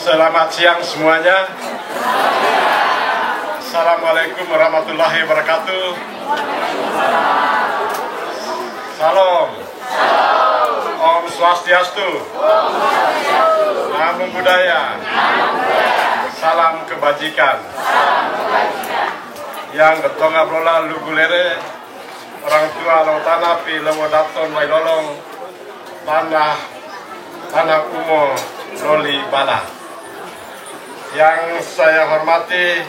Selamat siang semuanya. Assalamualaikum warahmatullahi wabarakatuh. Salam. Om Swastiastu. Namo Buddhaya. Salam kebajikan. Yang ketonga brola lugulere, orang tua lautana pi lewodaton wailolong, tanah umum Roli Bala. Yang saya hormati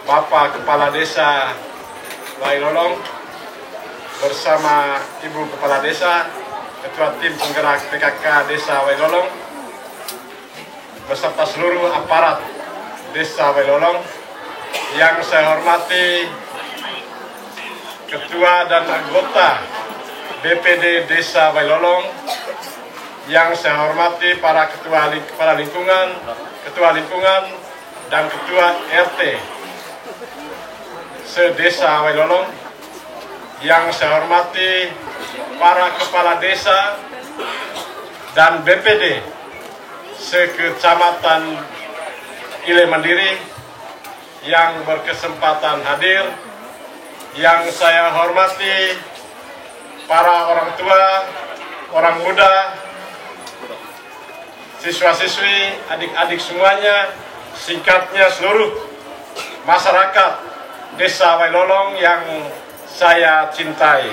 Bapak Kepala Desa Wailolong bersama Ibu Kepala Desa, Ketua Tim Penggerak PKK Desa Wailolong, beserta seluruh aparat Desa Wailolong. Yang saya hormati Ketua dan anggota BPD Desa Wailolong, yang saya hormati para ketua lingkungan dan ketua RT se-Desa Wailolong, yang saya hormati para kepala desa dan BPD se-Kecamatan Ile Mandiri yang berkesempatan hadir, yang saya hormati para orang tua, orang muda, siswa-siswi, adik-adik semuanya, singkatnya seluruh masyarakat Desa Wailolong yang saya cintai.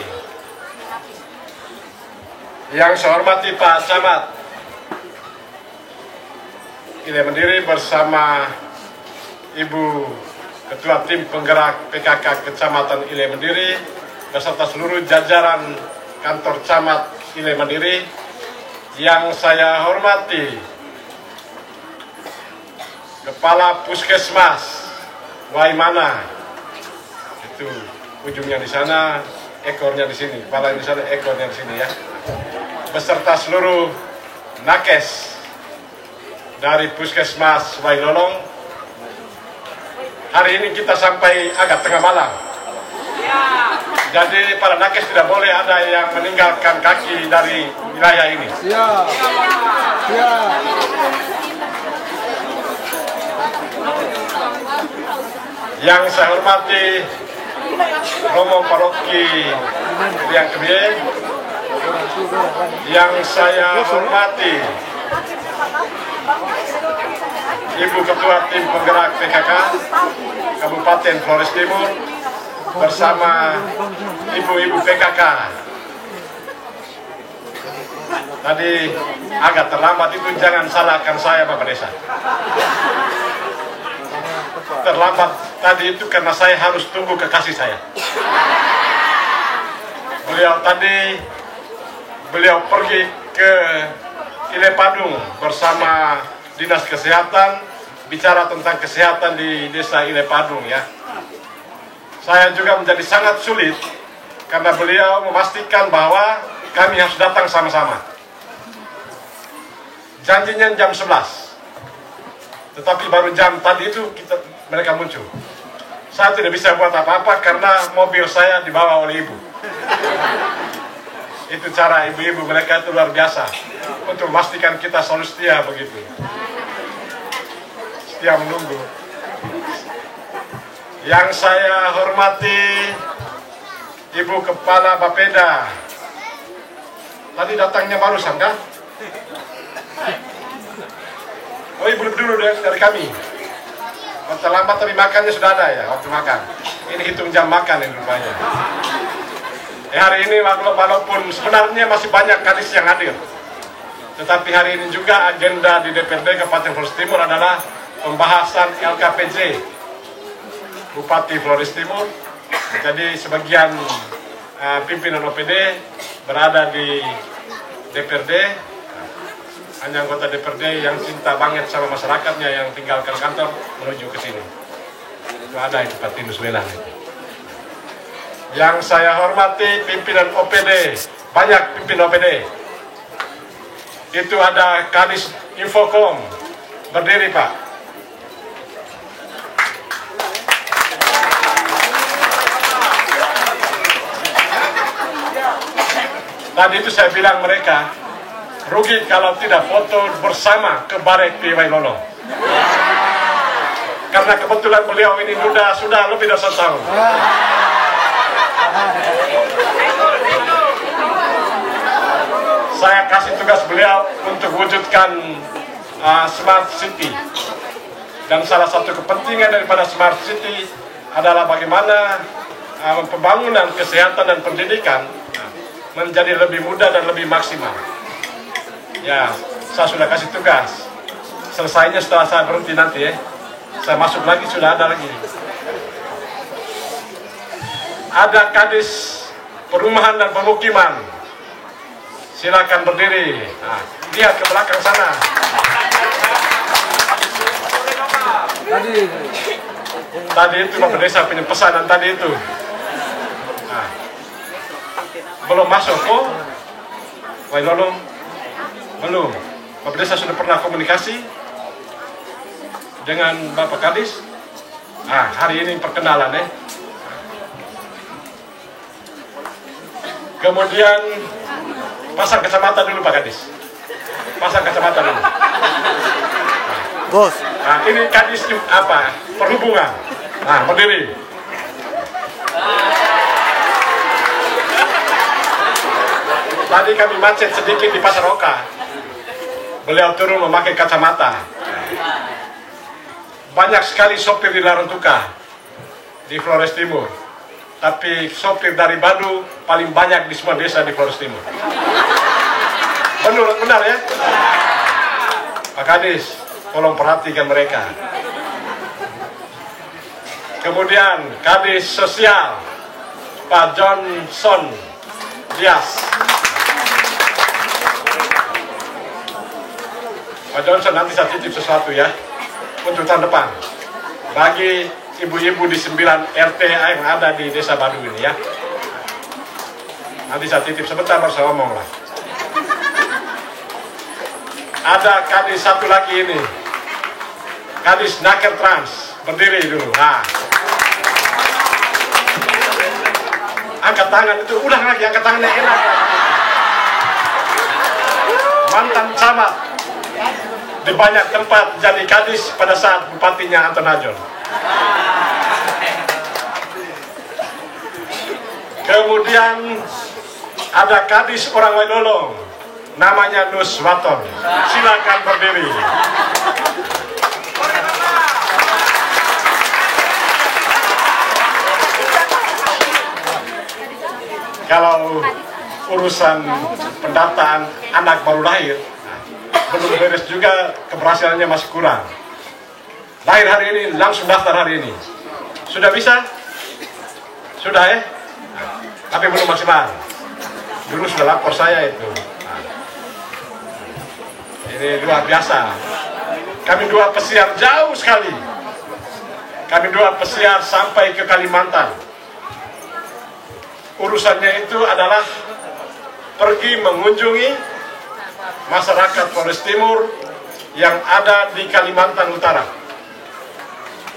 Yang saya hormati Pak Camat Ile Mandiri bersama Ibu Ketua Tim Penggerak PKK Kecamatan Ile Mandiri beserta seluruh jajaran kantor Camat Ile Mandiri. Yang saya hormati Kepala Puskesmas Waimana, itu ujungnya di sana, ekornya di sini, kepala di sana, ekornya di sini ya, beserta seluruh nakes dari Puskesmas Wailolong. Hari ini kita sampai agak tengah malam. Jadi para nakes tidak boleh ada yang meninggalkan kaki dari wilayah ini. Yang saya hormati Romo Paroki yang kedua, yang saya hormati Ibu Ketua Tim Penggerak PKK Kabupaten Flores Timur bersama ibu-ibu PKK. Tadi agak terlambat, itu jangan salahkan saya Bapak Desa. Terlambat tadi itu karena saya harus tunggu kekasih saya. Beliau pergi ke Ile Padung bersama Dinas Kesehatan, bicara tentang kesehatan di Desa Ile Padung ya. Saya juga menjadi sangat sulit karena beliau memastikan bahwa kami harus datang sama-sama. Janjinya jam 11, tetapi baru jam tadi itu mereka muncul. Saya tidak bisa buat apa-apa karena mobil saya dibawa oleh ibu. Itu cara ibu-ibu mereka itu luar biasa untuk memastikan kita selalu setia begitu. Setia menunggu. Yang saya hormati Ibu Kepala Bapeda, tadi datangnya barusan kan? Oh, ibu dulu dari kami. Terlambat tapi makannya sudah ada ya waktu makan. Ini hitung jam makan ini rupanya. Hari ini walaupun sebenarnya masih banyak kadis yang hadir, tetapi hari ini juga agenda di DPRD Kabupaten Flores Timur adalah pembahasan LKPJ Bupati Flores Timur. Jadi sebagian pimpinan OPD berada di DPRD, hanya anggota DPRD yang cinta banget sama masyarakatnya yang tinggalkan kantor menuju ke sini. Itu ada itu Pak Tinus Welang. Yang saya hormati pimpinan OPD, banyak pimpinan OPD. Itu ada Kadis Infocom, berdiri Pak. Tadi itu saya bilang mereka, rugi kalau tidak foto bersama ke Barek di Wailolong. karena kebetulan beliau ini sudah lebih dari 1 tahun. Saya kasih tugas beliau untuk wujudkan Smart City. Dan salah satu kepentingan daripada Smart City adalah bagaimana pembangunan kesehatan dan pendidikan menjadi lebih mudah dan lebih maksimal. Ya, saya sudah kasih tugas. Selesainya setelah saya berhenti nanti ya. Saya masuk lagi, sudah ada lagi. Ada Kadis Perumahan dan Pemukiman. Silakan berdiri. Nah, lihat ke belakang sana. Tadi itu Bapak Desa punya pesanan tadi itu. Nah, belum masuk kok. Wailolong. Belum. Bapak Desa sudah pernah komunikasi dengan Bapak Kadis. Nah, hari ini perkenalan ya. Kemudian pasang kacamata dulu Pak Kadis. Pasang kacamata dulu. Bos. Nah, ini Kadis apa? Perhubungan. Nah, berdiri. Tadi kami macet sedikit di Pasar Oka. Beliau turun memakai kacamata. Banyak sekali sopir di Larantuka, di Flores Timur. Tapi sopir dari Badu paling banyak di semua desa di Flores Timur. Benar ya? Pak Kadis, tolong perhatikan mereka. Kemudian Kadis Sosial, Pak Johnson Dias. Pak Johnson, nanti saya titip sesuatu ya, untuk tahun depan. Bagi ibu-ibu di 9 RT yang ada di Desa Badu ini ya. Nanti saya titip sebentar baru saya ngomong lah. Ada Kadis satu lagi ini, Kadis Naker Trans, berdiri dulu. Nah, angkat tangan itu, ulang lagi angkat tangannya enak. Mantan camat di banyak tempat jadi Kadis pada saat bupatinya Anton Najol. Kemudian ada Kadis orang Wailolong, namanya Nus Waton. Silakan berdiri. Kalau urusan pendataan anak baru lahir, belum beres juga, keberhasilannya masih kurang. Lahir hari ini, langsung daftar hari ini. Sudah bisa? Sudah ya? Tapi belum maksimal. Dulu sudah lapor saya itu. Ini luar biasa. Kami dua pesiar jauh sekali. Kami dua pesiar sampai ke Kalimantan. Urusannya itu adalah pergi mengunjungi masyarakat Flores Timur yang ada di Kalimantan Utara,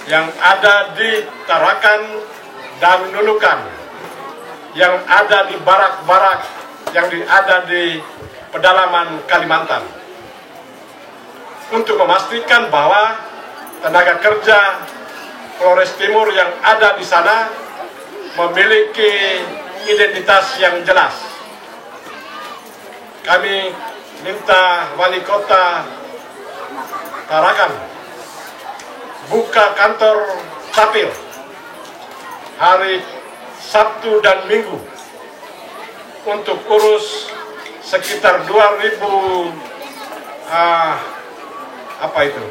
yang ada di Tarakan dan Nunukan, yang ada di barak-barak, yang ada di pedalaman Kalimantan, untuk memastikan bahwa tenaga kerja Flores Timur yang ada di sana memiliki identitas yang jelas. Kami minta wali kota Tarakan buka kantor Capil hari Sabtu dan Minggu untuk urus sekitar 2.000 apa itu?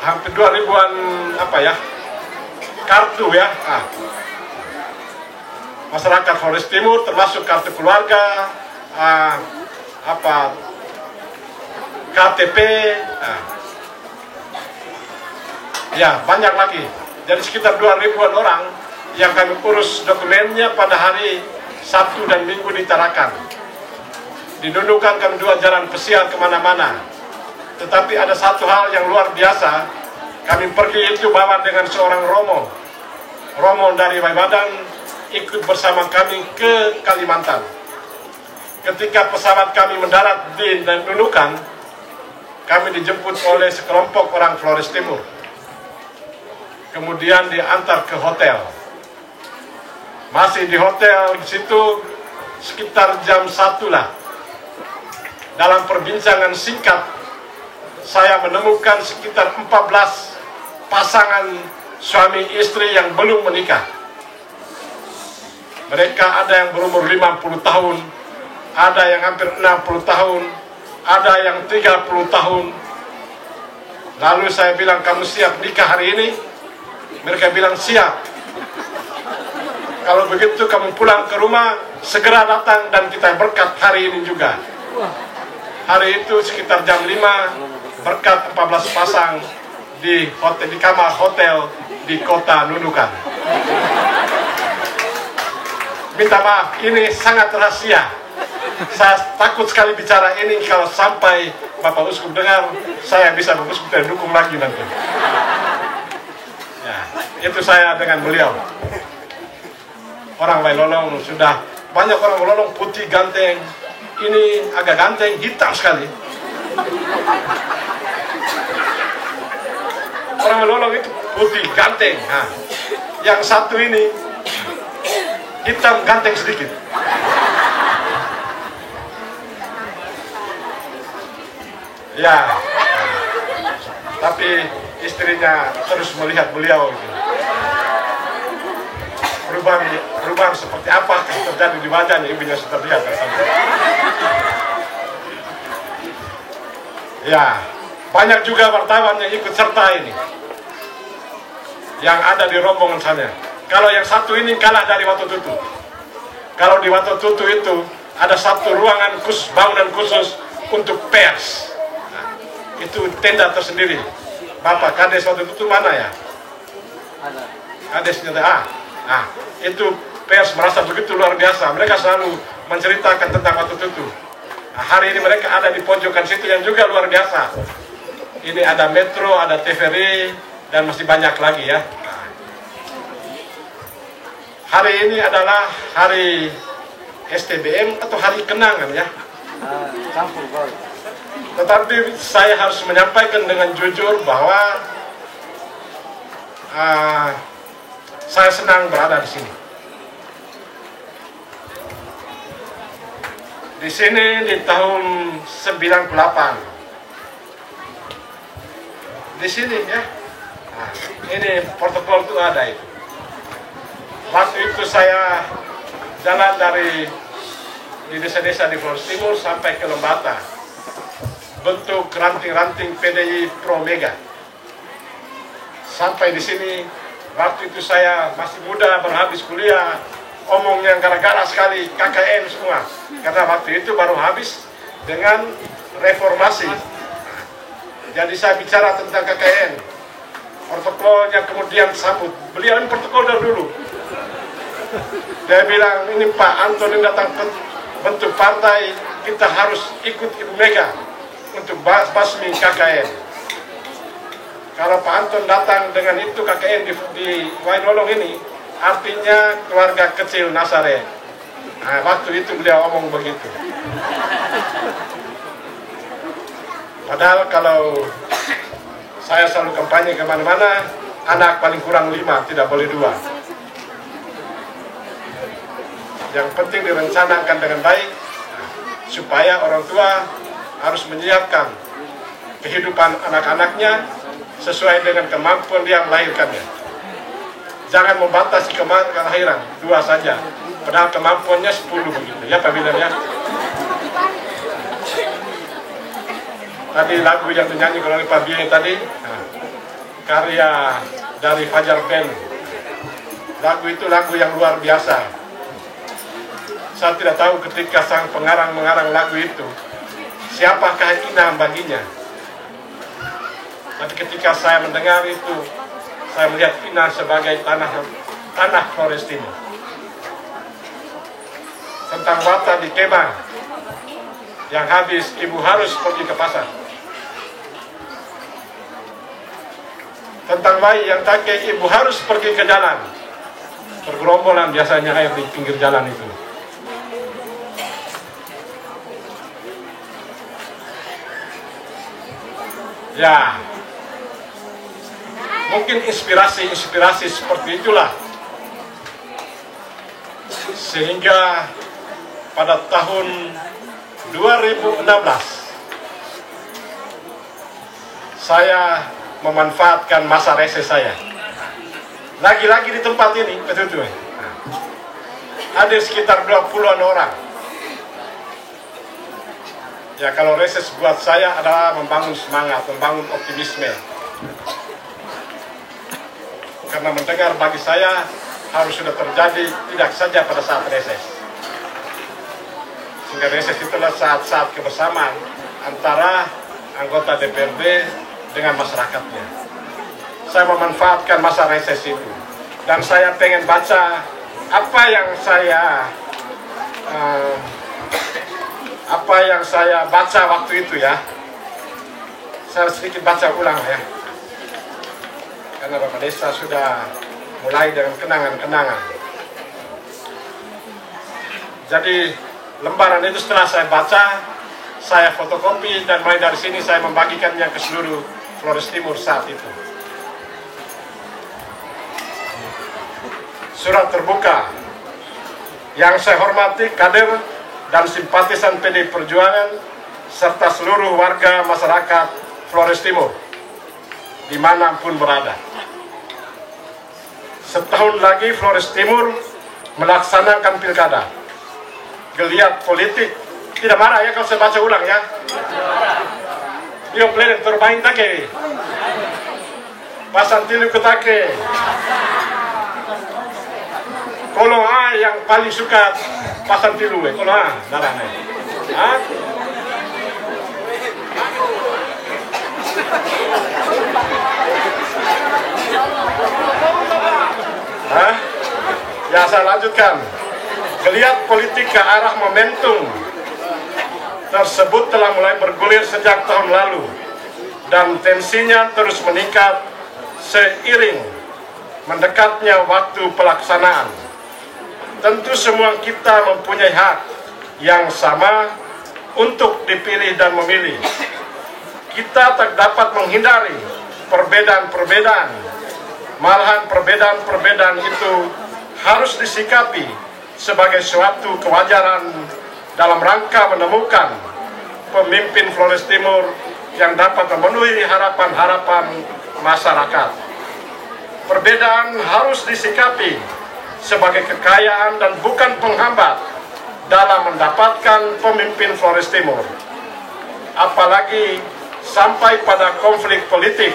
Hampir 2.000-an apa ya? Kartu ya. Masyarakat Flores Timur termasuk kartu keluarga, KTP, ya banyak lagi. Jadi sekitar 2.000-an orang yang kami urus dokumennya pada hari Sabtu dan Minggu di Tarakan. Di Nunukan kami dua jalan pesiar kemana-mana. Tetapi ada satu hal yang luar biasa, kami pergi itu bawa dengan seorang Romo dari Waibadan, ikut bersama kami ke Kalimantan. Ketika pesawat kami mendarat di Nunukan, kami dijemput oleh sekelompok orang Flores Timur. Kemudian diantar ke hotel. Masih di hotel di situ sekitar jam 1 lah. Dalam perbincangan singkat, saya menemukan sekitar 14 pasangan suami istri yang belum menikah. Mereka ada yang berumur 50 tahun, ada yang hampir 60 tahun, ada yang 30 tahun. Lalu saya bilang, kamu siap nikah hari ini? Mereka bilang siap. Kalau begitu kamu pulang ke rumah, segera datang dan kita berkat hari ini juga. Hari itu sekitar jam 5, berkat 14 pasang di hotel, di kamar hotel di kota Nunukan. Minta maaf, ini sangat rahasia. Saya takut sekali bicara ini, kalau sampai Bapak Uskup dengar, saya bisa Bapak Uskup tidak dukung lagi nanti. Ya, itu saya dengan beliau. Orang Wailolong sudah banyak orang Wailolong putih ganteng. Ini agak ganteng, hitam sekali. Orang Wailolong itu putih ganteng. Nah, yang satu ini hitam ganteng sedikit. Ya, tapi istrinya terus melihat beliau gitu. Perubahan seperti apa yang terjadi di wajahnya, ibunya sudah lihat. Ya, banyak juga wartawan yang ikut serta ini, yang ada di rombongan sana. Kalau yang satu ini kalah dari Watu Tutu. Kalau di Watu Tutu itu ada satu ruangan khusus, bangunan khusus untuk pers. Nah, itu tenda tersendiri. Bapak Kades Watu Tutu mana ya? Ada. Kadesnya nah, itu pers merasa begitu luar biasa. Mereka selalu menceritakan tentang Watu Tutu. Nah, hari ini mereka ada di pojokan situ yang juga luar biasa. Ini ada metro, ada TVRI, dan masih banyak lagi ya. Hari ini adalah hari STBM atau hari kenangan ya. Campur kok. Tetapi saya harus menyampaikan dengan jujur bahwa saya senang berada di sini. Di sini di tahun 98. Di sini ya. Nah, ini protokol itu ada itu. Waktu itu saya jalan dari di desa-desa di Flores Timur sampai ke Lembata, bentuk ranting-ranting PDI Pro Mega. Sampai di sini, waktu itu saya masih muda, berhabis kuliah, omongnya gara-gara sekali KKN semua, karena waktu itu baru habis dengan reformasi. Jadi saya bicara tentang KKN, protokolnya kemudian sambut. Beliau ini protokol dari dulu. Dia bilang, ini Pak Anton yang datang bentuk partai, kita harus ikut Ibu Mega untuk basmi KKN. Kalau Pak Anton datang dengan itu KKN di Wailolong ini, artinya keluarga kecil Nasare. Nah, waktu itu beliau omong begitu. Padahal kalau saya selalu kampanye kemana-mana, anak paling kurang 5, tidak boleh 2. Yang penting direncanakan dengan baik, supaya orang tua harus menyiapkan kehidupan anak-anaknya sesuai dengan kemampuan dia melahirkannya. Jangan membatasi kelahiran 2 saja, padahal kemampuannya 10 begitu. Ya Pak Bidan ya. Tadi lagu yang dinyanyi oleh Pak Bidan tadi, karya dari Fajar Band. Lagu itu lagu yang luar biasa. Saya tidak tahu ketika sang pengarang mengarang lagu itu, siapakah Ina baginya. Tapi ketika saya mendengar itu, saya melihat Ina sebagai tanah Flores Timur. Tentang Wata di Kemang, yang habis ibu harus pergi ke pasar. Tentang bayi yang kakek ibu harus pergi ke jalan. Bergerombolan biasanya air di pinggir jalan itu. Ya, mungkin inspirasi seperti itulah sehingga pada tahun 2016 saya memanfaatkan masa reses saya. Lagi-lagi di tempat ini, betul-betul. Ada sekitar 20-an orang. Ya, kalau reses buat saya adalah membangun semangat, membangun optimisme. Karena mendengar bagi saya harus sudah terjadi tidak saja pada saat reses. Sehingga reses itulah saat-saat kebersamaan antara anggota DPRD dengan masyarakatnya. Saya memanfaatkan masa reses itu. Dan saya pengen baca apa yang saya baca waktu itu ya. Saya sedikit baca ulang ya. Karena Bapak Desa sudah mulai dengan kenangan-kenangan. Jadi lembaran itu setelah saya baca, saya fotokopi dan mulai dari sini saya membagikannya ke seluruh Flores Timur saat itu. Surat terbuka. Yang saya hormati kader dan simpatisan PDI Perjuangan serta seluruh warga masyarakat Flores Timur dimanapun berada. Setahun lagi Flores Timur melaksanakan pilkada. Geliat politik, tidak marah ya kalau saya baca ulang ya. Yo plenen terbaik take. Pasantilu ketake. Kalau yang paling suka pasantilu kalau darahnya. Ya saya lanjutkan. Geliat politik ke arah momentum tersebut telah mulai bergulir sejak tahun lalu dan tensinya terus meningkat seiring mendekatnya waktu pelaksanaan. Tentu semua kita mempunyai hak yang sama untuk dipilih dan memilih. Kita tak dapat menghindari perbedaan-perbedaan. Malahan perbedaan-perbedaan itu harus disikapi sebagai suatu kewajaran dalam rangka menemukan pemimpin Flores Timur yang dapat memenuhi harapan-harapan masyarakat. Perbedaan harus disikapi sebagai kekayaan dan bukan penghambat dalam mendapatkan pemimpin Flores Timur. Apalagi sampai pada konflik politik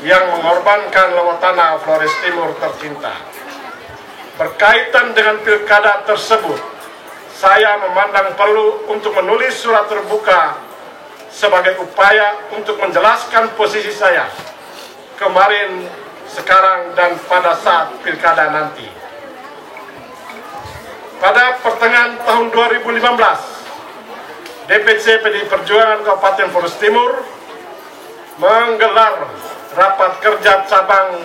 yang mengorbankan lewat tanah Flores Timur tercinta. Berkaitan dengan pilkada tersebut, saya memandang perlu untuk menulis surat terbuka sebagai upaya untuk menjelaskan posisi saya kemarin, sekarang, dan pada saat pilkada nanti. Pada pertengahan tahun 2015, DPC PDI Perjuangan Kabupaten Flores Timur menggelar rapat kerja cabang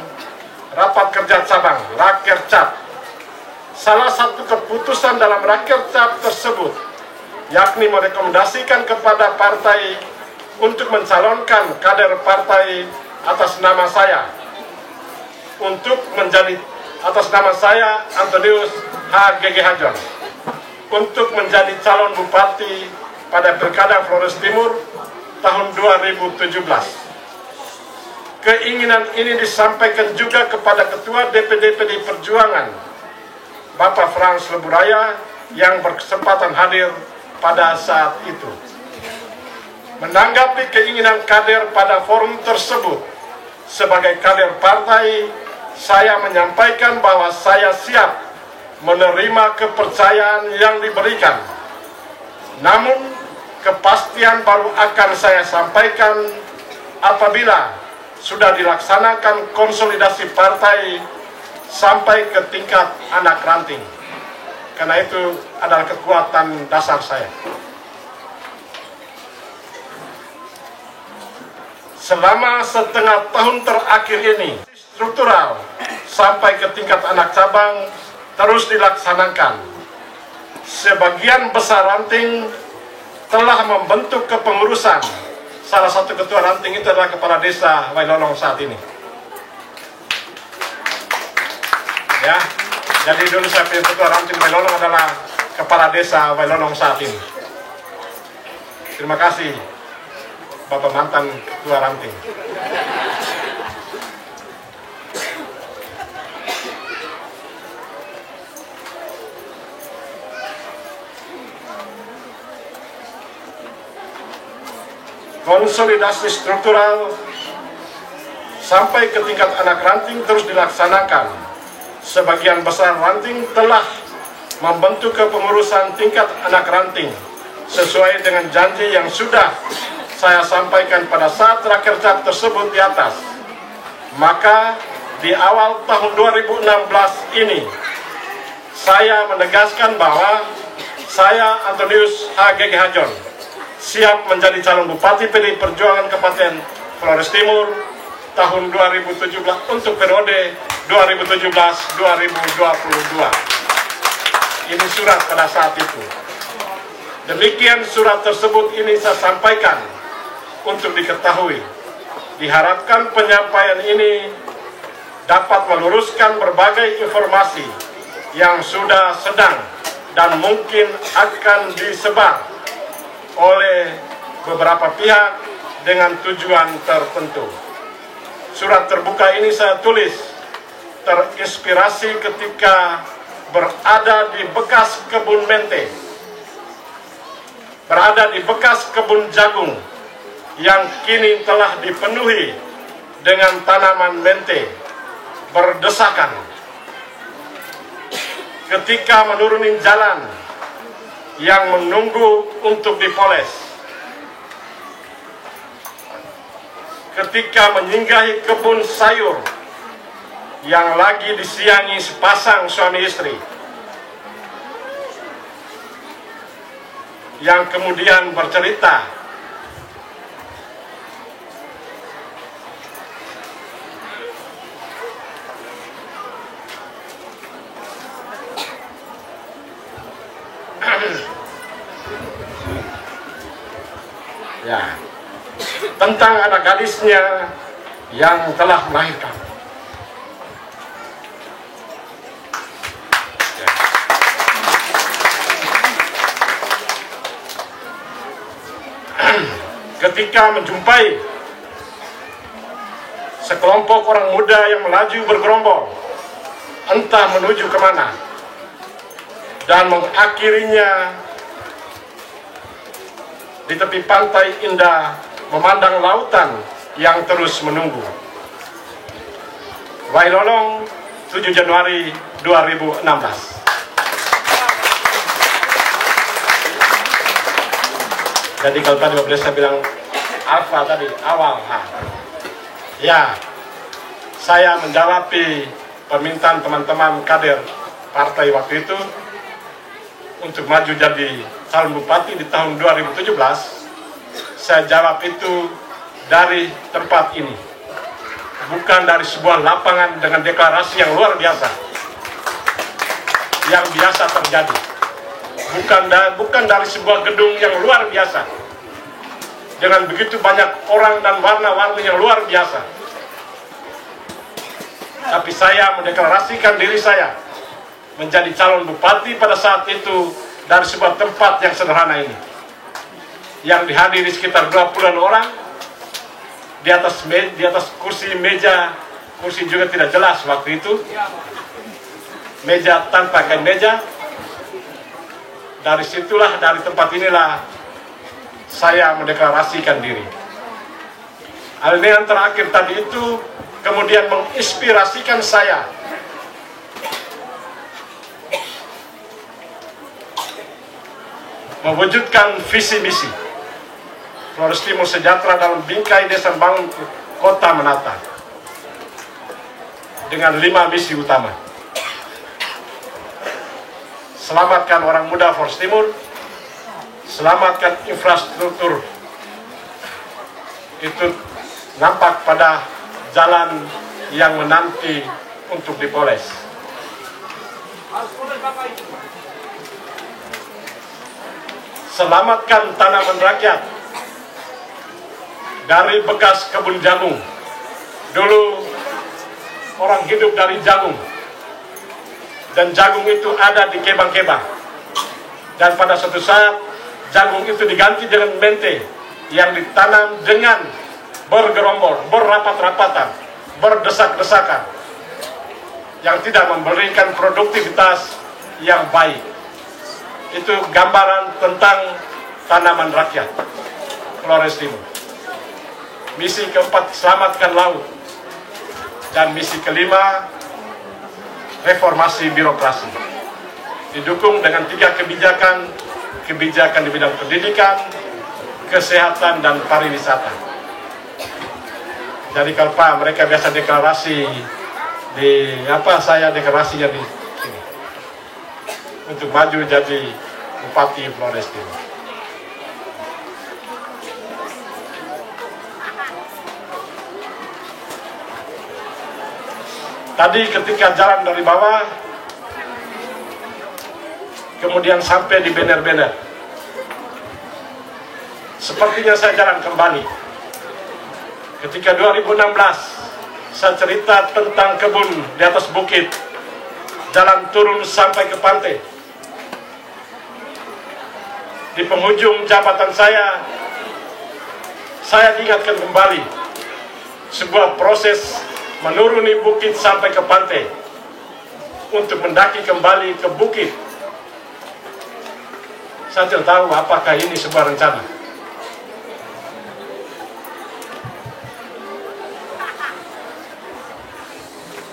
Rakercap. Salah satu keputusan dalam Rakercap tersebut yakni merekomendasikan kepada partai untuk mencalonkan kader partai atas nama saya Antonius H.G.G. Hajon untuk menjadi calon bupati pada pilkada Flores Timur tahun 2017. Keinginan ini disampaikan juga kepada Ketua DPD PDI Perjuangan, Bapak Frans Leburaya, yang berkesempatan hadir pada saat itu. Menanggapi keinginan kader pada forum tersebut, sebagai kader partai, saya menyampaikan bahwa saya siap menerima kepercayaan yang diberikan. Namun, kepastian baru akan saya sampaikan apabila sudah dilaksanakan konsolidasi partai sampai ke tingkat anak ranting. Karena itu adalah kekuatan dasar saya. Selama setengah tahun terakhir ini, struktural sampai ke tingkat anak cabang terus dilaksanakan. Sebagian besar ranting telah membentuk kepengurusan salah satu ketua ranting itu adalah Kepala Desa Wailolong saat ini. Ya, jadi dulu saya punya ketua ranting Wailolong adalah Kepala Desa Wailolong saat ini. Terima kasih Bapak mantan ketua ranting. Konsolidasi struktural sampai ke tingkat anak ranting terus dilaksanakan. Sebagian besar ranting telah membentuk kepengurusan tingkat anak ranting sesuai dengan janji yang sudah saya sampaikan pada saat rakernas tersebut di atas. Maka di awal tahun 2016 ini saya menegaskan bahwa saya Antonius H.G.G. Hajon siap menjadi calon Bupati PDI Perjuangan Kabupaten Flores Timur tahun 2017 untuk periode 2017-2022. Ini surat pada saat itu. Demikian surat tersebut ini saya sampaikan untuk diketahui. Diharapkan penyampaian ini dapat meluruskan berbagai informasi yang sudah sedang dan mungkin akan disebar oleh beberapa pihak dengan tujuan tertentu. Surat terbuka ini saya tulis terinspirasi ketika berada di bekas kebun mente, berada di bekas kebun jagung yang kini telah dipenuhi dengan tanaman mente berdesakan. Ketika menuruni jalan yang menunggu untuk dipoles, ketika menyinggahi kebun sayur yang lagi disiangi sepasang suami istri, yang kemudian bercerita ya, tentang anak gadisnya yang telah melahirkan. Ya. Ketika menjumpai sekelompok orang muda yang melaju bergerombol, entah menuju kemana, dan mengakhirinya di tepi pantai indah memandang lautan yang terus menunggu. Wailolong, 7 Januari 2016. Jadi kalau tadi Bapak Desa bilang apa tadi awal, ya saya menjawabi permintaan teman-teman kader partai waktu itu untuk maju jadi calon bupati di tahun 2017. Saya jawab itu dari tempat ini, bukan dari sebuah lapangan dengan deklarasi yang luar biasa yang biasa terjadi, bukan dari sebuah gedung yang luar biasa dengan begitu banyak orang dan warna-warni yang luar biasa. Tapi saya mendeklarasikan diri saya menjadi calon bupati pada saat itu dari sebuah tempat yang sederhana ini, yang dihadiri sekitar 20-an orang, di atas kursi meja, kursi juga tidak jelas waktu itu, meja tanpa kain meja. Dari situlah, dari tempat inilah saya mendeklarasikan diri. Alinea yang terakhir tadi itu kemudian menginspirasikan saya mewujudkan visi misi Flores Timur sejahtera dalam bingkai desa bangun kota menata dengan 5 misi utama. Selamatkan orang muda Flores Timur, selamatkan infrastruktur. Itu nampak pada jalan yang menanti untuk dipoles. Selamatkan tanaman rakyat dari bekas kebun jagung. Dulu orang hidup dari jagung, dan jagung itu ada di kebang-kebang. Dan pada suatu saat jagung itu diganti dengan mente yang ditanam dengan bergerombol, berapat-rapatan, berdesak-desakan, yang tidak memberikan produktivitas yang baik. Itu gambaran tentang tanaman rakyat Flores Timur. Misi keempat, selamatkan laut. Dan misi kelima, reformasi birokrasi. Didukung dengan 3 kebijakan di bidang pendidikan, kesehatan, dan pariwisata. Jadi kalau Pak, mereka biasa deklarasi di saya deklarasinya di sini untuk maju jadi Bupati Flores Timur. Tadi ketika jalan dari bawah, kemudian sampai di Bener-Bener, sepertinya saya jalan kembali. Ketika 2016, saya cerita tentang kebun di atas bukit, jalan turun sampai ke pantai. Di penghujung jabatan saya diingatkan kembali sebuah proses menuruni bukit sampai ke pantai untuk mendaki kembali ke bukit. Saya tidak tahu apakah ini sebuah rencana.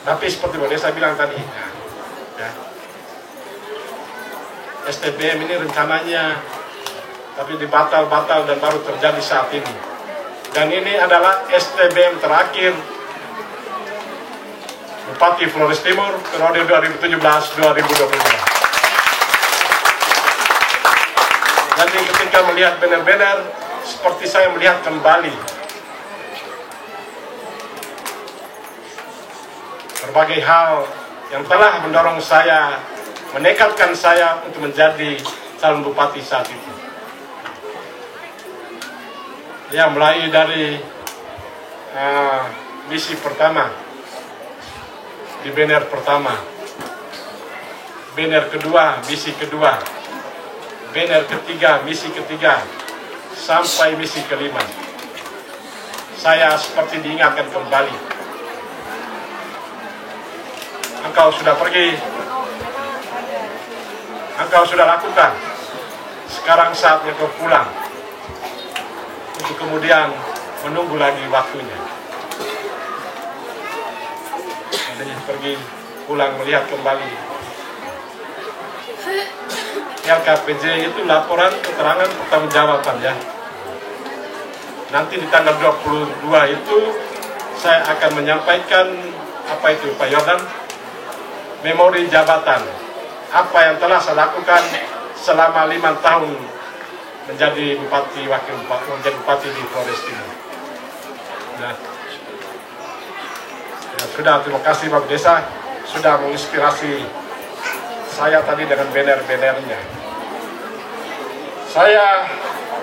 Tapi seperti yang saya bilang tadi, STBM ini rencananya, tapi dibatal-batal dan baru terjadi saat ini. Dan ini adalah STBM terakhir Bupati Flores Timur periode 2017-2022. Jadi ketika melihat Bener-Bener, seperti saya melihat kembali berbagai hal yang telah mendorong saya, menekatkan saya untuk menjadi calon bupati saat itu. Ya, mulai dari misi pertama di Bener pertama, Bener kedua, misi kedua, Bener ketiga, misi ketiga, sampai misi kelima. Saya seperti diingatkan kembali. Engkau sudah pergi, engkau sudah lakukan, sekarang saatnya kau pulang, untuk kemudian menunggu lagi waktunya. Jadi pergi, pulang, melihat kembali. LKPJ itu laporan keterangan pertanggungjawaban, ya. Nanti di tanggal 22 itu saya akan menyampaikan Pak Yordan, memori jabatan, apa yang telah saya lakukan selama 5 tahun menjadi bupati, menjadi bupati di Flores Timur. Nah, ya sudah, terima kasih Bapak Desa sudah menginspirasi saya tadi dengan banner-bannernya. Saya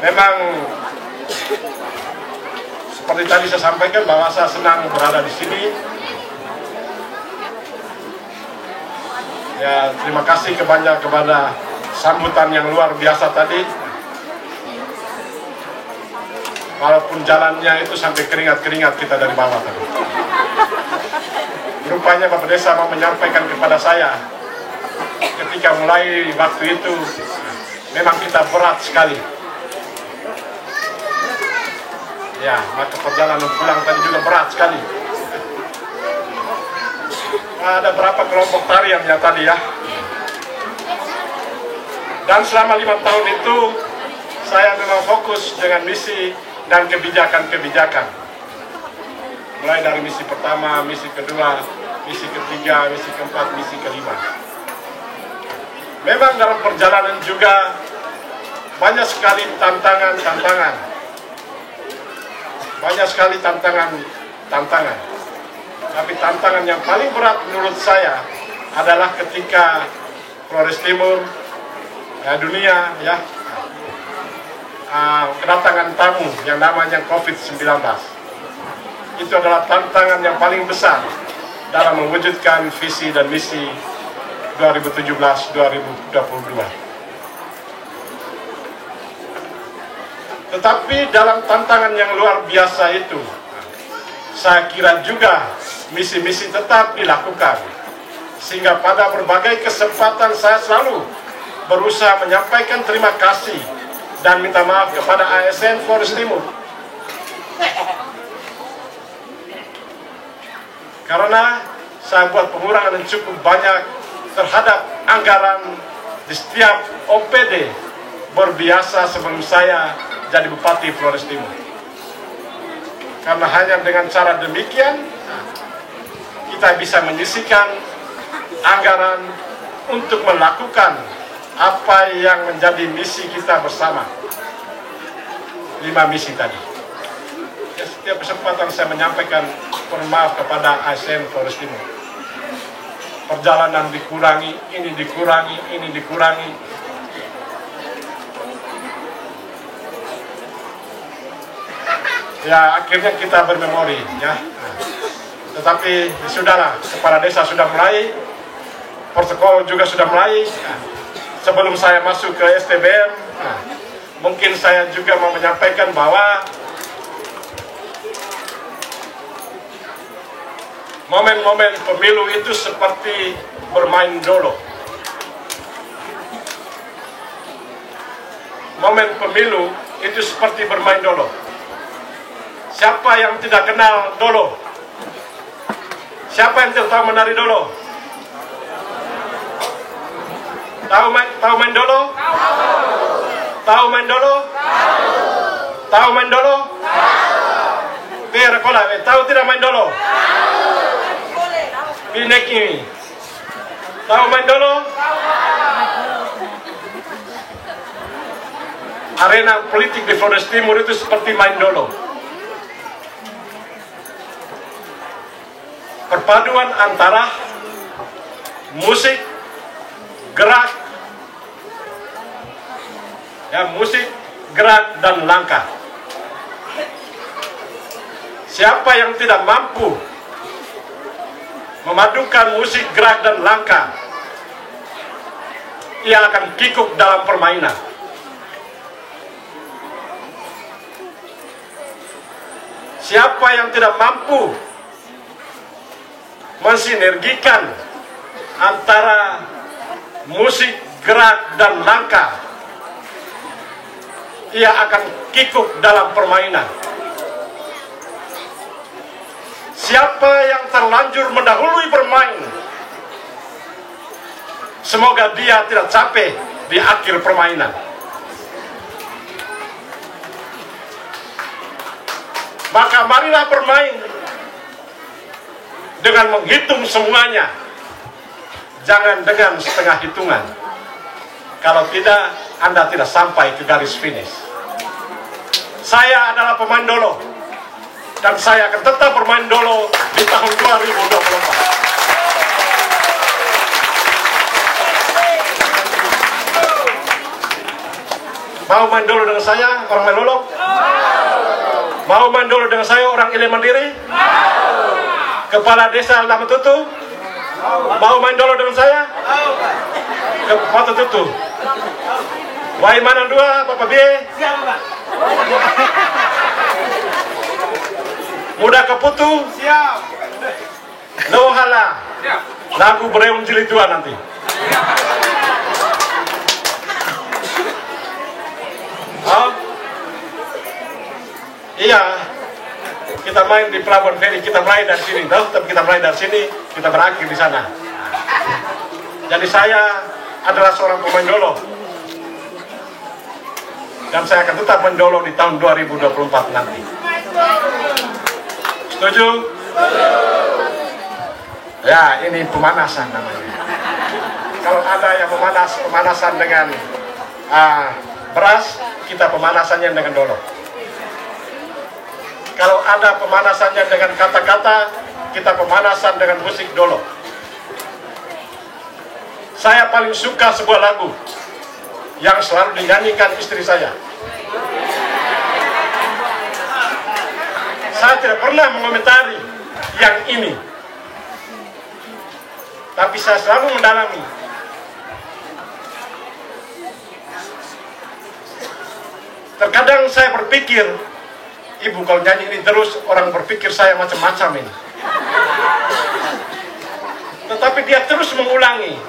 memang seperti tadi saya sampaikan bahwa saya senang berada di sini. Ya, terima kasih kepada sambutan yang luar biasa tadi. Walaupun jalannya itu sampai keringat-keringat kita dari bawah tadi. Rupanya Bapak Desa mau menyampaikan kepada saya, ketika mulai waktu itu, memang kita berat sekali. Ya, maka perjalanan pulang tadi juga berat sekali. Ada berapa kelompok tariannya tadi, ya. Dan selama 5 tahun itu, saya memang fokus dengan misi dan kebijakan-kebijakan. Mulai dari misi pertama, misi kedua, misi ketiga, misi keempat, misi kelima. Memang dalam perjalanan juga banyak sekali tantangan-tantangan. Banyak sekali tantangan. Tapi tantangan yang paling berat menurut saya adalah ketika Flores Timur, dunia, ya, kedatangan tamu yang namanya COVID-19. Itu adalah tantangan yang paling besar dalam mewujudkan visi dan misi 2017-2022. Tetapi dalam tantangan yang luar biasa itu, saya kira juga misi-misi tetap dilakukan. Sehingga pada berbagai kesempatan saya selalu berusaha menyampaikan terima kasih dan minta maaf kepada ASN Flores Timur. Karena saya buat pengurangan yang cukup banyak terhadap anggaran di setiap OPD berbiasa sebelum saya jadi Bupati Flores Timur. Karena hanya dengan cara demikian kita bisa menyisihkan anggaran untuk melakukan apa yang menjadi misi kita bersama. 5 misi tadi. Ya, setiap kesempatan saya menyampaikan mohon maaf kepada ASN Flores Timur. Perjalanan dikurangi, ini dikurangi, ini dikurangi. Ya, akhirnya kita bermemori, ya. Tetapi sudahlah, kepala desa sudah mulai, protokol juga sudah mulai. Sebelum saya masuk ke STBM, mungkin saya juga mau menyampaikan bahwa momen-momen pemilu itu seperti bermain dolo. Momen pemilu itu seperti bermain dolo. Siapa yang tidak kenal dolo? Siapa yang tidak tahu menari dolo? Tahu main dolo? Tahu main dolo? Tahu main dolo? Tahu tidak main dolo? Pinek ini. Tahu main dolo? Arena politik di Flores Timur itu seperti main dolo. Perpaduan antara musik, gerak, dan langkah. Siapa yang tidak mampu memadukan musik, gerak, dan langkah, ia akan kikuk dalam permainan. Siapa yang tidak mampu mensinergikan antara musik, gerak, dan langkah, ia akan kikuk dalam permainan. Siapa yang terlanjur mendahului bermain, semoga dia tidak capek di akhir permainan. Maka marilah bermain dengan menghitung semuanya, jangan dengan setengah hitungan. Kalau tidak, Anda tidak sampai ke garis finish. Saya adalah pemain dolo, dan saya akan tetap bermain dolo di tahun 2024. Mau main dolo dengan saya, orang Melolok? Mau main dolo dengan saya, orang Ile Mandiri? Kepala Desa Lamatutu? Mau main dolo dengan saya? Kepala Tutu? Wai mana dua, Bapak Bie? Siap, Pak. Muda Keputu? Siap. Lohala? Siap. Lagu Bereun Jilid 2 nanti. Oh? Iya. Kita main di Pelabuhan Feri, kita mulai dari sini. Tapi kita mulai dari sini, kita berakhir di sana. Jadi saya adalah seorang pemain dolo. Dan saya akan tetap main dolo di tahun 2024 nanti. Setuju? Ya, ini pemanasan namanya. Kalau ada yang pemanasan dengan beras, kita pemanasannya dengan dolo. Kalau ada pemanasannya dengan kata-kata, kita pemanasan dengan musik dolo. Saya paling suka sebuah lagu yang selalu dinyanyikan istri saya. Saya tidak pernah mengomentari yang ini, tapi saya selalu mendalami. Terkadang saya berpikir, Ibu kalau nyanyi ini terus orang berpikir saya macam-macam ini. Tetapi dia terus mengulangi.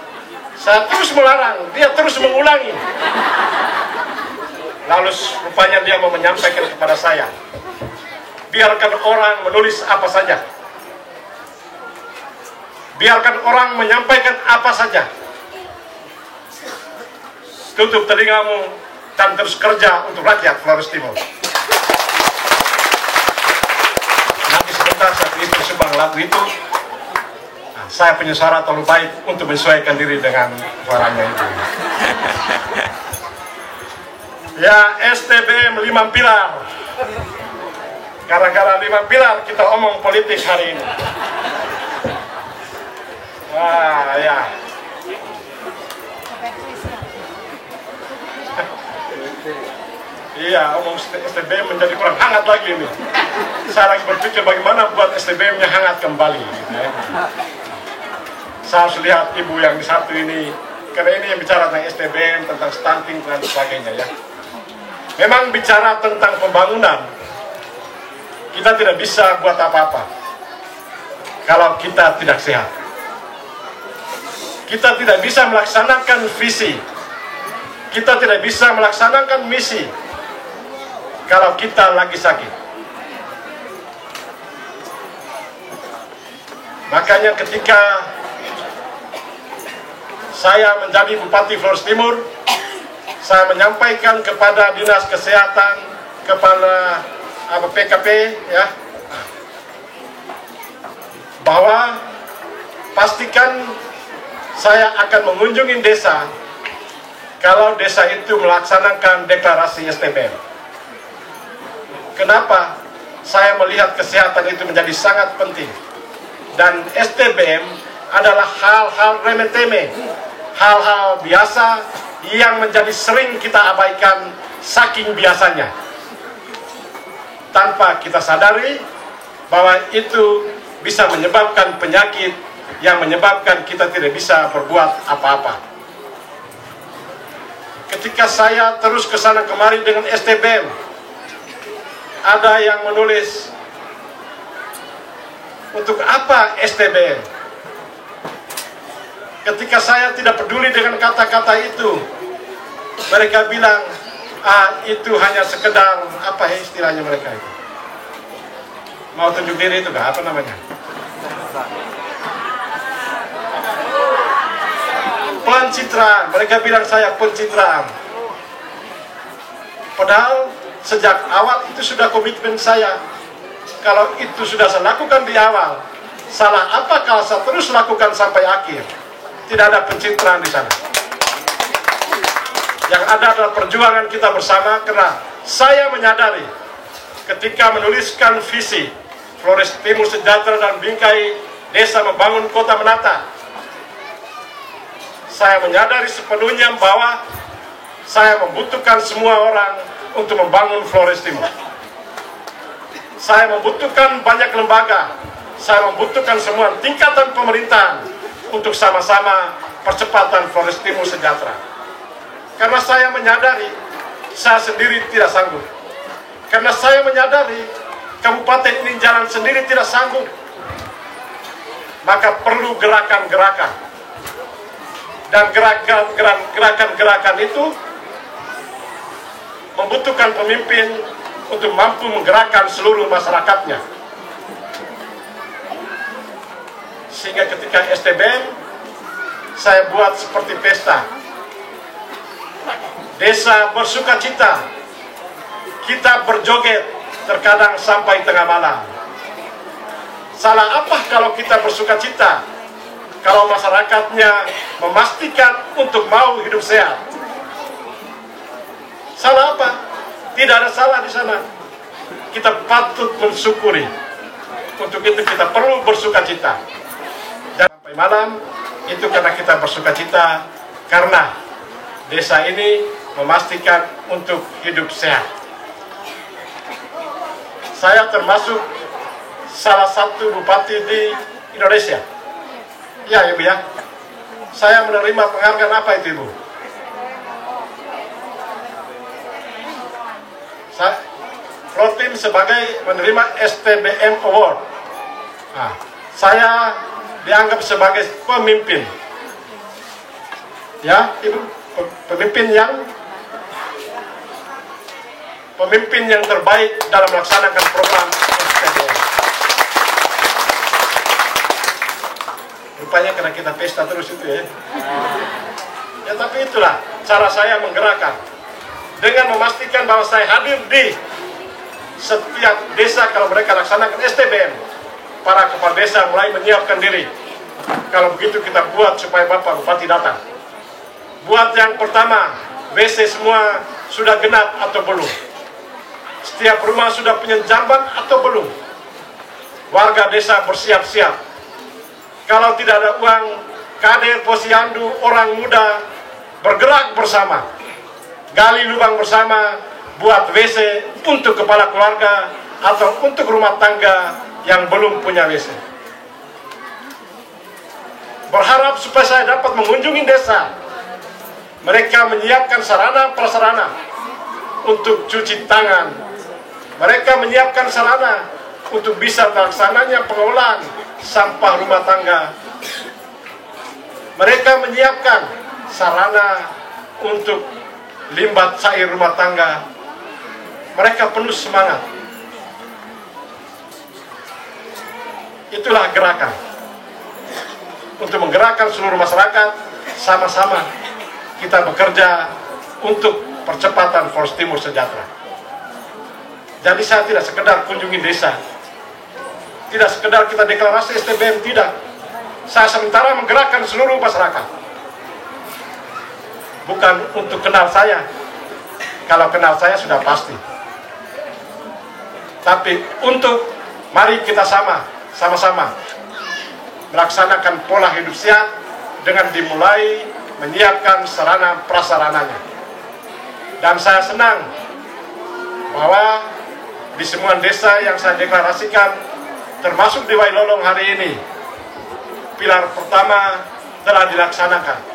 Saya terus melarang, dia terus mengulangi. Lalu rupanya dia mau menyampaikan kepada saya, biarkan orang menulis apa saja. Biarkan orang menyampaikan apa saja. Tutup telingamu dan terus kerja untuk rakyat Flores Timur. Nanti sebentar saya itu sebang lagu itu. Nah, saya punya suara terlalu baik untuk menyesuaikan diri dengan suaranya itu. Ya, STBM 5 pilar. Gara-gara 5 pilar kita omong politik hari ini. Wah, ya. Iya, omong STBM menjadi kurang hangat lagi ini. Saya lagi berpikir bagaimana buat STBM-nya hangat kembali. Gitu ya. Saya harus lihat ibu yang di satu ini, karena ini yang bicara tentang STBM, tentang stunting dan sebagainya ya. Memang bicara tentang pembangunan, kita tidak bisa buat apa-apa kalau kita tidak sehat. Kita tidak bisa melaksanakan visi, kita tidak bisa melaksanakan misi kalau kita lagi sakit. Makanya ketika saya menjadi Bupati Flores Timur, saya menyampaikan kepada Dinas Kesehatan, kepada PKP ya, bahwa pastikan saya akan mengunjungi desa kalau desa itu melaksanakan deklarasi STBM. Kenapa? Saya melihat kesehatan itu menjadi sangat penting. Dan STBM adalah hal-hal remeh-temeh, hal-hal biasa yang menjadi sering kita abaikan saking biasanya, tanpa kita sadari bahwa itu bisa menyebabkan penyakit yang menyebabkan kita tidak bisa berbuat apa-apa. Ketika saya terus kesana kemari dengan STBM, ada yang menulis, untuk apa STBM? Ketika saya tidak peduli dengan kata-kata itu, mereka bilang, itu hanya sekedar, apa ya istilahnya mereka itu? Mau tunjuk diri itu gak? Apa namanya? Pencitraan. Mereka bilang saya pencitraan. Padahal sejak awal itu sudah komitmen saya. Kalau itu sudah saya lakukan di awal, salah apa kalau saya terus lakukan sampai akhir? Tidak ada pencitraan di sana. Yang ada adalah perjuangan kita bersama, karena saya menyadari ketika menuliskan visi Flores Timur Sejahtera dan Bingkai Desa Membangun Kota Menata, saya menyadari sepenuhnya bahwa saya membutuhkan semua orang untuk membangun Flores Timur. Saya membutuhkan banyak lembaga, saya membutuhkan semua tingkatan pemerintahan untuk sama-sama percepatan Flores Timur Sejahtera. Karena saya menyadari saya sendiri tidak sanggup. Karena saya menyadari kabupaten ini jalan sendiri tidak sanggup. Maka perlu gerakan-gerakan. Dan gerakan-gerakan itu membutuhkan pemimpin untuk mampu menggerakkan seluruh masyarakatnya. Sehingga ketika STBM, saya buat seperti pesta. Desa bersuka cita, kita berjoget, terkadang sampai tengah malam. Salah apa kalau kita bersuka cita, kalau masyarakatnya memastikan untuk mau hidup sehat? Salah apa? Tidak ada salah di sana. Kita patut mensyukuri. Untuk itu kita perlu bersuka cita. Dan sampai malam, itu karena kita bersuka cita, karena desa ini memastikan untuk hidup sehat. Saya termasuk salah satu bupati di Indonesia. Ya Ibu ya, saya menerima penghargaan apa itu Ibu? Protim sebagai menerima STBM Award. Nah, saya dianggap sebagai pemimpin. Ya, Ibu, pemimpin yang terbaik dalam melaksanakan program STBM. Rupanya karena kita pesta terus itu ya. Ya tapi itulah cara saya menggerakkan. Dengan memastikan bahwa saya hadir di setiap desa kalau mereka laksanakan STBM. Para kepala desa mulai menyiapkan diri. Kalau begitu kita buat supaya Bapak Bupati datang. Buat yang pertama, WC semua sudah genap atau belum? Setiap rumah sudah punya jamban atau belum? Warga desa bersiap-siap. Kalau tidak ada uang, Kader Posyandu, orang muda bergerak bersama. Gali lubang bersama, buat WC untuk kepala keluarga atau untuk rumah tangga yang belum punya WC. Berharap supaya saya dapat mengunjungi desa. Mereka menyiapkan sarana prasarana untuk cuci tangan. Mereka menyiapkan sarana untuk bisa terlaksananya pengolahan sampah rumah tangga. Mereka menyiapkan sarana untuk limbah cair rumah tangga. Mereka penuh semangat. Itulah gerakan untuk menggerakkan seluruh masyarakat. Sama-sama kita bekerja untuk percepatan Polres Timur sejahtera. Jadi saya tidak sekedar kunjungi desa, tidak sekedar kita deklarasi STBM, tidak. Saya sementara menggerakkan seluruh masyarakat. Bukan untuk kenal saya. Kalau kenal saya sudah pasti. Tapi untuk mari kita sama-sama melaksanakan pola hidup sehat dengan dimulai menyiapkan sarana prasarananya. Dan saya senang bahwa di semua desa yang saya deklarasikan, termasuk di Wailolong hari ini, pilar pertama telah dilaksanakan.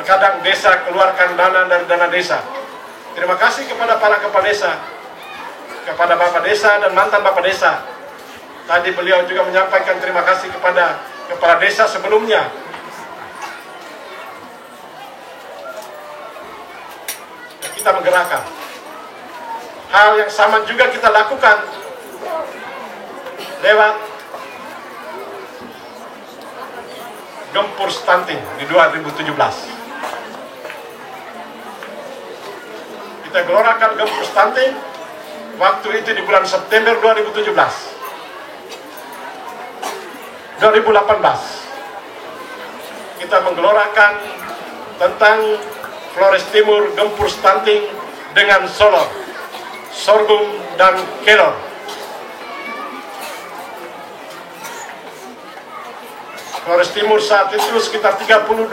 Terkadang desa keluarkan dana dari dana desa. Terima kasih kepada para kepala desa, kepada Bapak Desa dan mantan Bapak Desa. Tadi beliau juga menyampaikan terima kasih kepada kepala desa sebelumnya. Kita menggerakkan. Hal yang sama juga kita lakukan lewat gempur stunting di 2017. Kita gelorakan gempur stunting waktu itu di bulan September 2017. 2018 kita menggelorakan tentang Flores Timur gempur stunting dengan solor, sorghum dan kelor. Flores Timur saat itu sekitar 32%,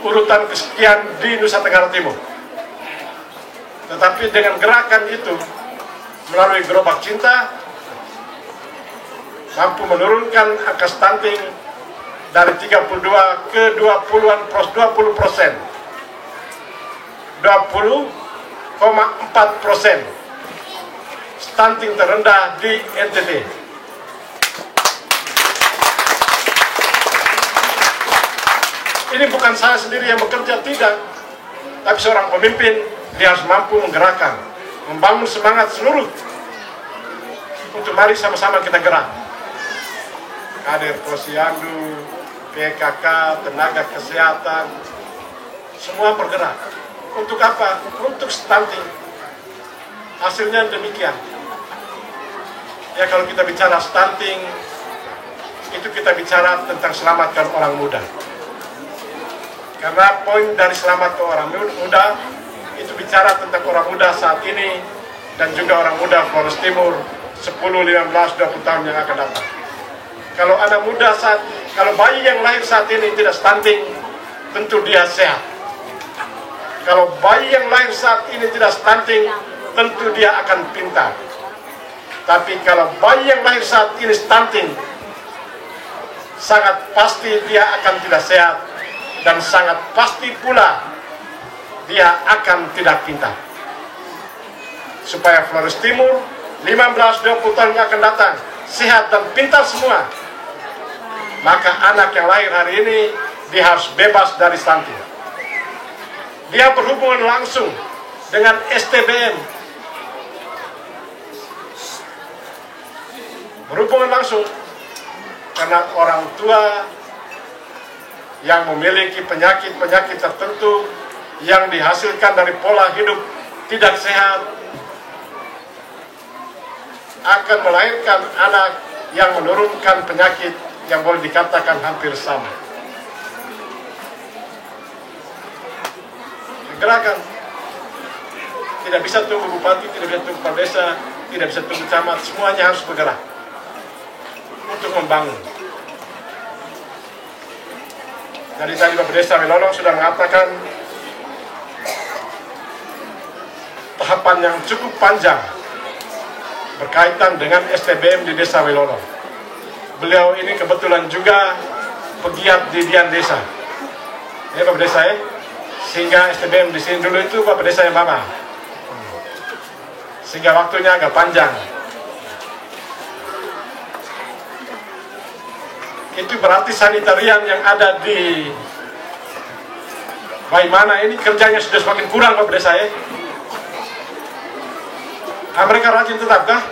urutan kesekian di Nusa Tenggara Timur. Tetapi dengan gerakan itu, melalui gerobak cinta, mampu menurunkan angka stunting dari 32 ke 20%. 20,4% stunting terendah di NTT. Ini bukan saya sendiri yang bekerja, tidak. Tapi seorang pemimpin, dia harus mampu menggerakkan, membangun semangat seluruh. Untuk mari sama-sama kita gerak. Kader Posyandu, PKK, tenaga kesehatan, semua bergerak. Untuk apa? Untuk stunting. Hasilnya demikian. Ya kalau kita bicara stunting, itu kita bicara tentang selamatkan orang muda. Karena poin dari selamat ke orang muda, itu bicara tentang orang muda saat ini, dan juga orang muda Flores Timur, 10, 15, 20 tahun yang akan datang. Kalau anak muda kalau bayi yang lahir saat ini tidak stunting, tentu dia sehat. Kalau bayi yang lahir saat ini tidak stunting, tentu dia akan pintar. Tapi kalau bayi yang lahir saat ini stunting, sangat pasti dia akan tidak sehat, dan sangat pasti pula dia akan tidak pintar. Supaya Flores Timur 15-20 tahun yang akan datang sehat dan pintar semua, maka anak yang lahir hari ini dia harus bebas dari stunting. Dia berhubungan langsung dengan STBM, berhubungan langsung karena orang tua yang memiliki penyakit-penyakit tertentu yang dihasilkan dari pola hidup tidak sehat akan melahirkan anak yang menurunkan penyakit yang boleh dikatakan hampir sama. Gerakan tidak bisa tunggu bupati, tidak bisa tunggu kepala desa, tidak bisa tunggu camat, semuanya harus bergerak untuk membangun. Jadi tadi Bapak Desa Wilolong sudah mengatakan tahapan yang cukup panjang berkaitan dengan STBM di Desa Wilolong. Beliau ini kebetulan juga pegiat di Dian Desa. Ya Bapak Desa ya. Sehingga STBM di sini dulu itu Bapak Desa yang mama. Sehingga waktunya agak panjang. Itu berarti sanitarian yang ada di Waimana ini kerjanya sudah semakin kurang Bapak Desa ya. Nah, mereka rajin tetap kah?